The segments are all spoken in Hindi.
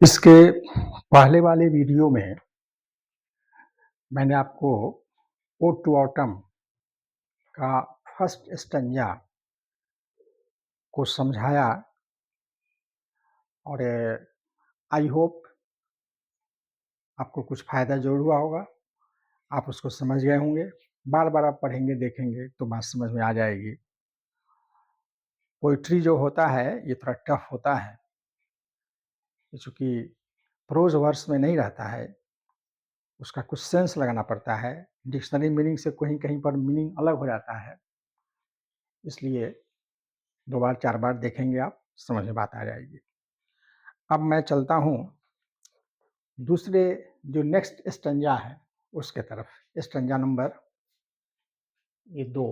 इसके पहले वाले वीडियो में मैंने आपको ओड टू ऑटम का फर्स्ट स्टैंजा को समझाया और आई होप आपको कुछ फ़ायदा ज़रूर हुआ होगा। आप उसको समझ गए होंगे। बार बार आप पढ़ेंगे देखेंगे तो बात समझ में आ जाएगी। पोइट्री जो होता है ये थोड़ा टफ होता है, चूँकि प्रोज़ वर्स में नहीं रहता है, उसका कुछ सेंस लगाना पड़ता है। डिक्शनरी मीनिंग से कहीं कहीं पर मीनिंग अलग हो जाता है, इसलिए 2 बार 4 बार देखेंगे आप, समझ में बात आ जाएगी। अब मैं चलता हूँ दूसरे जो नेक्स्ट स्टैंजा है उसके तरफ। Stanza number 2।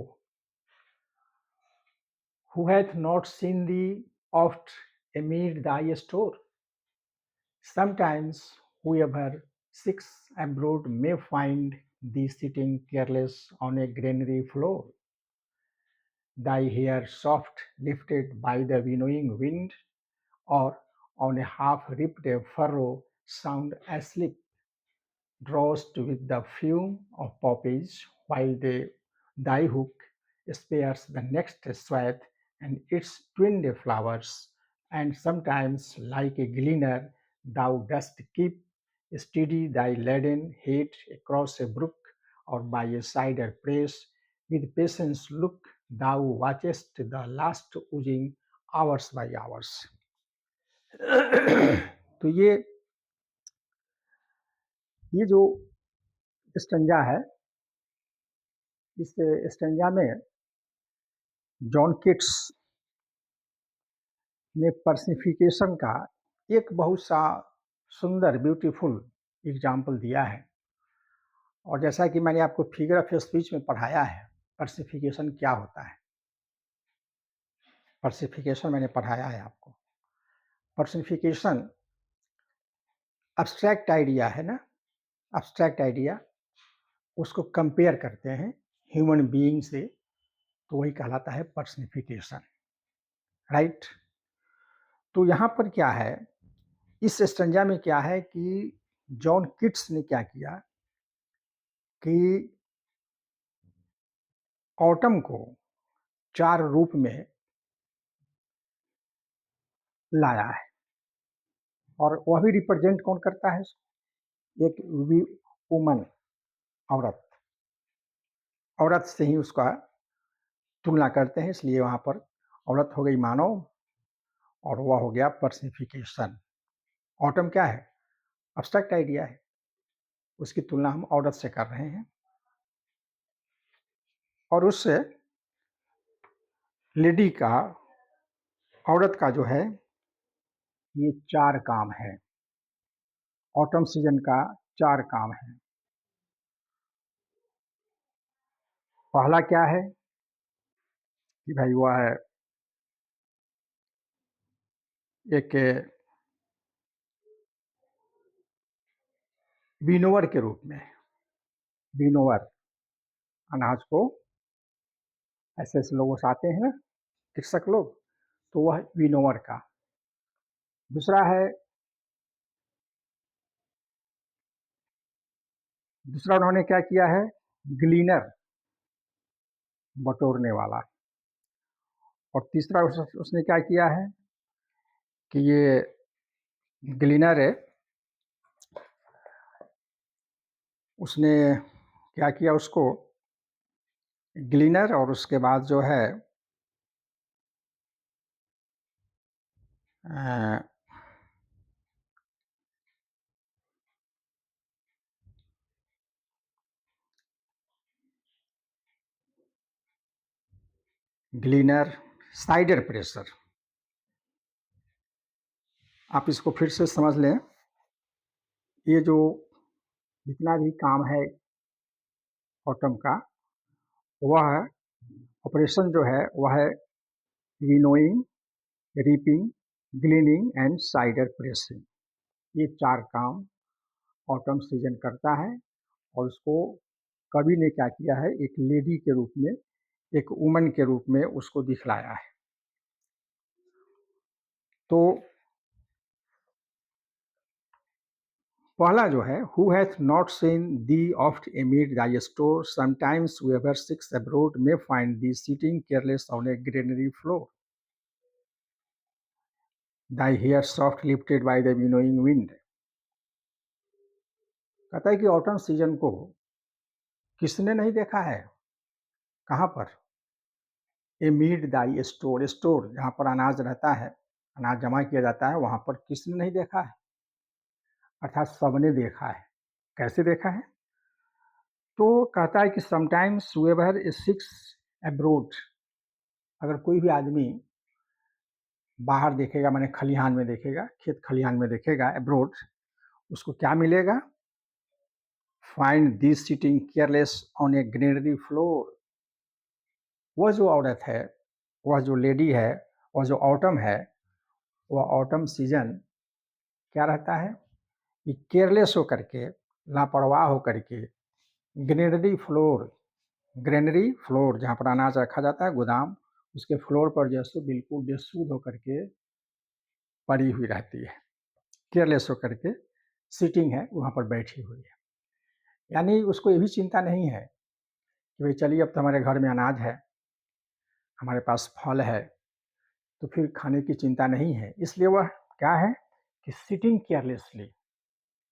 Who hath not seen thee oft amid thy store? Sometimes whoever seeks abroad may find thee sitting careless on a granary floor. Thy hair soft lifted by the winnowing wind, or on a half-ripped furrow sound asleep, drowsed with the fume of poppies, while thy hook spares the next swath and its twinned flowers, and sometimes, like a gleaner, thou dost keep steady thy laden head across a brook, or by a cider press. With patience look, thou watchest the last oozing hours by hours. तो ये जो स्टैंजा है, इस स्टैंजा में जॉन किट्स ने पर्सिफिकेशन का एक बहुत सा सुंदर ब्यूटीफुल एग्जाम्पल दिया है। और जैसा कि मैंने आपको फिगर ऑफ स्पीच में पढ़ाया है, पर्सिफिकेशन क्या होता है, पर्सिफिकेशन मैंने पढ़ाया है आपको। पर्सिफिकेशन एब्स्ट्रैक्ट आइडिया है ना, एब्स्ट्रैक्ट आइडिया, उसको कंपेयर करते हैं ह्यूमन बीइंग से, तो वही कहलाता है पर्सिफिकेशन, राइट। तो यहाँ पर क्या है, इस स्टैंजा में क्या है कि जॉन किट्स ने क्या किया कि ऑटम को 4 रूप में लाया है, और वह भी रिप्रेजेंट कौन करता है, एक वुमन, औरत से ही उसका तुलना करते हैं, इसलिए वहाँ पर औरत हो गई मानव और वह हो गया पर्सिफिकेशन। ऑटम क्या है, एब्स्ट्रैक्ट आइडिया है, उसकी तुलना हम औरत से कर रहे हैं। और उससे लेडी का, औरत का जो है, ये 4 काम है, ऑटम सीजन का 4 काम है। पहला क्या है कि भाई वह है एक विनोवर के रूप में, विनोवर, अनाज को ऐसे ऐसे लोगों से आते हैं ना कृषक लोग, तो वह विनोवर का। दूसरा उन्होंने क्या किया है, ग्लीनर, बटोरने वाला। और तीसरा उसने क्या किया है कि ये ग्लीनर है, उसने क्या किया, उसको ग्लीनर, और उसके बाद जो है ग्लीनर, साइडर प्रेशर। आप इसको फिर से समझ लें, ये जो जितना भी काम है ऑटम का, वह ऑपरेशन जो है वह है winnowing, reaping, gleaning and cider pressing. ये 4 काम ऑटम सीजन करता है, और उसको कवि ने क्या किया है, एक लेडी के रूप में, एक वुमन के रूप में उसको दिखलाया है। तो पहला जो है, who hath not seen the oft एमिड thy store, sometimes whoever seeks abroad may find thee sitting careless on a granary floor, thy hair soft lifted by the winnowing wind। कहता है कि ऑटम सीजन को किसने नहीं देखा है? कहाँ पर? एमिड दाई स्टोर, स्टोर जहाँ पर अनाज रहता है, अनाज जमा किया जाता है, वहाँ पर किसने नहीं देखा है? अर्थात सबने देखा है। कैसे देखा है? तो कहता है कि समटाइम्स whoever seeks abroad, अगर कोई भी आदमी बाहर देखेगा, माने खलिहान में देखेगा, खेत खलिहान में देखेगा अब्रोड, उसको क्या मिलेगा? Find this sitting careless on A granary floor. वह जो औरत है, वह जो लेडी है, वह जो ऑटम है, वह ऑटम सीजन क्या रहता है कि केयरलेस होकर के, लापरवाह होकर के, ग्रेनरी फ्लोर जहाँ पर अनाज रखा जाता है, गोदाम, उसके फ्लोर पर जैसे बिल्कुल बेसुध होकर के पड़ी हुई रहती है, केयरलेस होकर के सिटिंग है, वहाँ पर बैठी हुई है। यानी उसको ये भी चिंता नहीं है कि भाई चलिए अब तो हमारे घर में अनाज है, हमारे पास फल है, तो फिर खाने की चिंता नहीं है। इसलिए वह क्या है कि सिटिंग केयरलेसली,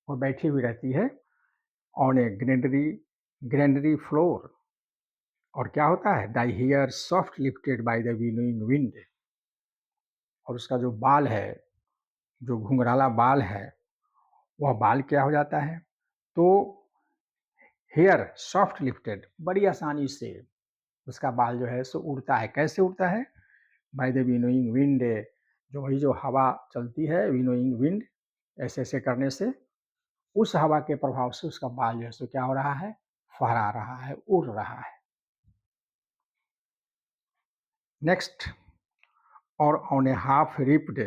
वो बैठी हुई रहती है ऑन ए ग्रेनरी फ्लोर। और क्या होता है? Thy hair soft lifted by the winnowing wind, और उसका जो बाल है, जो घुंघराला बाल है, वह बाल क्या हो जाता है? तो हेयर सॉफ्ट लिफ्टेड, बड़ी आसानी से उसका बाल जो है सो उड़ता है। कैसे उड़ता है? बाय द विनोइंग विंड, जो वही जो हवा चलती है, विनोइंग विंड, ऐसे ऐसे करने से उस हवा के प्रभाव से उसका बाल जो है सो क्या हो रहा है? फहरा रहा है, उड़ रहा है। नेक्स्ट, और on A half ripped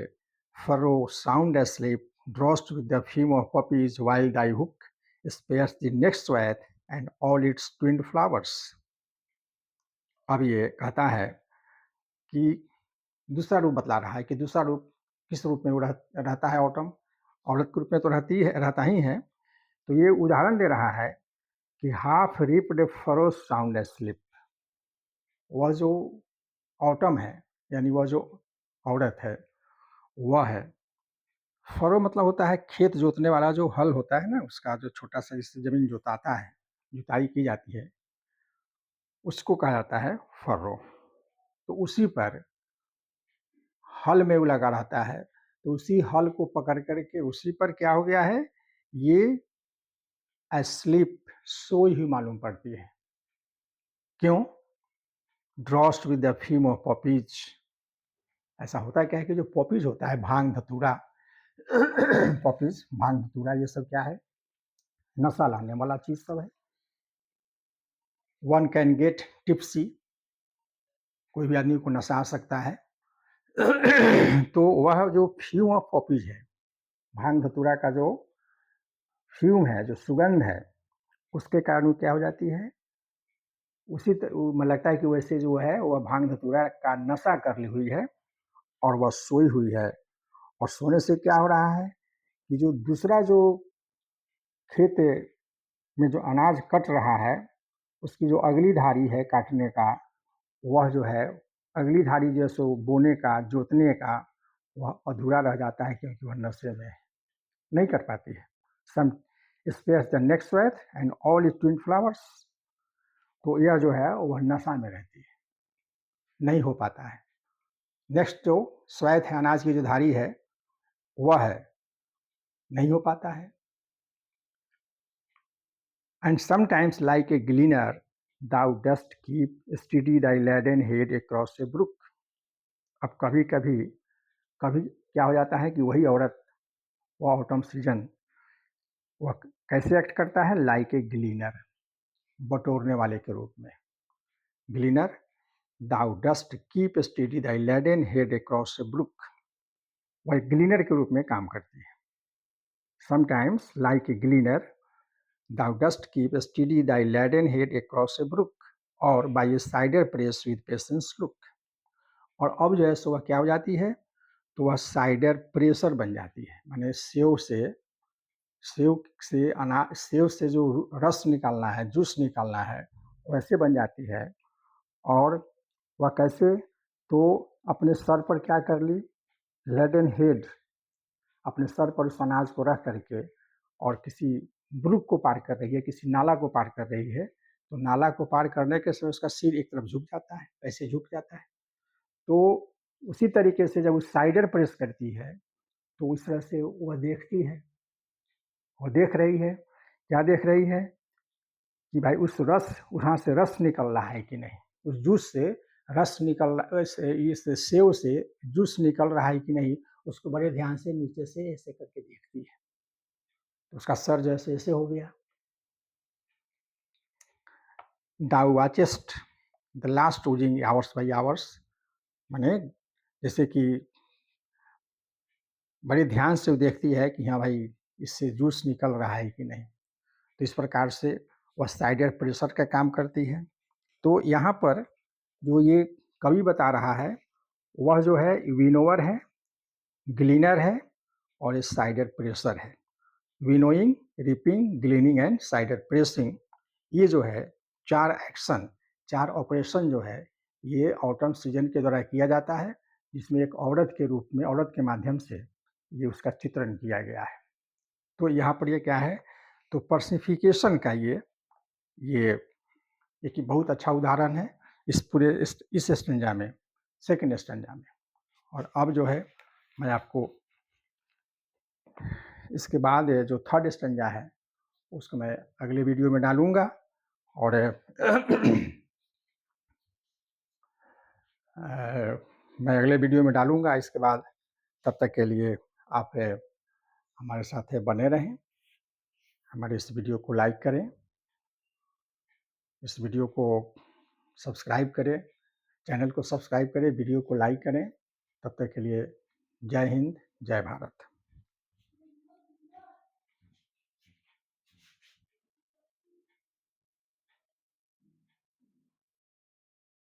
furrow sound asleep, dressed with the fume of poppies, while thy hook spares the next swath and all its twinned flowers। अब ये कहता है कि दूसरा रूप बतला रहा है कि दूसरा रूप किस रूप में वो रहता है ऑटम, औरत के रूप में तो रहता ही है। तो ये उदाहरण दे रहा है कि half ripped furrow sound slip, वह जो ऑटम है, यानी वह जो औरत है, वह है, फरो मतलब होता है खेत जोतने वाला जो हल होता है ना, उसका जो छोटा सा जिससे जमीन जोताता है, जुताई की जाती है, उसको कहा जाता है फरो। तो उसी पर हल में वो लगा रहता है, तो उसी हल को पकड़ करके उसी पर क्या हो गया है, ये एस्लीप, सोई हुई मालूम पड़ती है। क्यों? ड्रॉस्ड विद द फीम ऑफ पॉपीज। ऐसा होता क्या है कि जो पॉपीज होता है, भांग धतूरा पॉपीज, भांग धतूरा, ये सब क्या है? नशा लाने वाला चीज सब है। वन कैन गेट टिप्सी, कोई भी आदमी को नशा आ सकता है। तो वह जो फ्यूम ऑफ पॉपीज है, भांग धतूरा का जो फ्यूम है, जो सुगंध है, उसके कारण क्या हो जाती है, उसी में लगता है कि वैसे जो है वह भांग धतूरा का नशा कर ली हुई है और वह सोई हुई है। और सोने से क्या हो रहा है कि जो दूसरा जो खेत में जो अनाज कट रहा है, उसकी जो अगली धारी है काटने का, वह जो है अगली धारी जो सो बोने का, जोतने का, वह अधूरा रह जाता है क्योंकि वह नशे में नहीं कर पाती है। Some space the next swath and all is twin flowers, तो यह जो है वह नशा में रहती है, नहीं हो पाता है। नेक्स्ट जो स्वेथ है, अनाज की जो धारी है, वह है नहीं हो पाता है। And sometimes like a ग्लीनर thou dost keep steady thy laden head across a brook। अब कभी कभी कभी क्या हो जाता है कि वही औरत, वह ऑटम सीजन, वह कैसे एक्ट करता है? लाइक ए ग्लीनर, बटोरने वाले के रूप में। ग्लीनर, thou dost keep steady thy laden head across a brook, वह ग्लीनर के रूप में काम करती है। Sometimes like a ग्लीनर thou dost keep steady thy laden head across a brook, और by a cider press with patience look। और अब जो है सो वह क्या हो जाती है? तो वह साइडर प्रेशर बन जाती है। माने सेव से जो रस निकालना है, जूस निकालना है, वैसे बन जाती है। और वह कैसे? तो अपने सर पर क्या कर ली, लेडन हेड अपने सर पर उस अनाज को रख करके और किसी ब्रुक को पार कर रही है, किसी नाला को पार कर रही है, तो नाला को पार करने के समय उसका सिर एक तरफ झुक जाता है, ऐसे झुक जाता है। तो उसी तरीके से जब वो साइडर प्रेस करती है, तो उस तरह से वह देखती है, वो देख रही है, क्या देख रही है कि भाई उस रस वहाँ से रस निकल रहा है कि नहीं, उस जूस से रस निकल रहा इस सेव से जूस निकल रहा है कि नहीं, उसको बड़े ध्यान से नीचे से ऐसे करके देखती है। तो उसका सर जैसे ऐसे हो गया। Thou watchest the last oozing hours by hours, माने जैसे कि बड़े ध्यान से वो देखती है कि हाँ भाई इससे जूस निकल रहा है कि नहीं। तो इस प्रकार से वह साइडर प्रेशर का काम करती है। तो यहाँ पर जो ये कवि बता रहा है, वह जो है विनोवर है, ग्लीनर है और ये साइडर प्रेशर है। Winnowing, reaping, gleaning and cider pressing, ये जो है 4 एक्शन, 4 ऑपरेशन जो है, ये ऑटम सीजन के द्वारा किया जाता है, जिसमें एक औरत के रूप में, औरत के माध्यम से ये उसका चित्रण किया गया है। तो यहाँ पर ये क्या है, तो पर्सिफिकेशन का ये एक बहुत अच्छा उदाहरण है इस पूरे इस स्टेंजा में, सेकंड स्टेंजा में। और अब जो है मैं आपको इसके बाद जो थर्ड स्टेंजा है उसको मैं अगले वीडियो में डालूंगा। और मैं अगले वीडियो में डालूंगा। इसके बाद तब तक के लिए आप हमारे साथ बने रहें, हमारे इस वीडियो को लाइक करें, इस वीडियो को सब्सक्राइब करें, चैनल को सब्सक्राइब करें, वीडियो को लाइक करें। तब तक के लिए जय हिंद, जय भारत।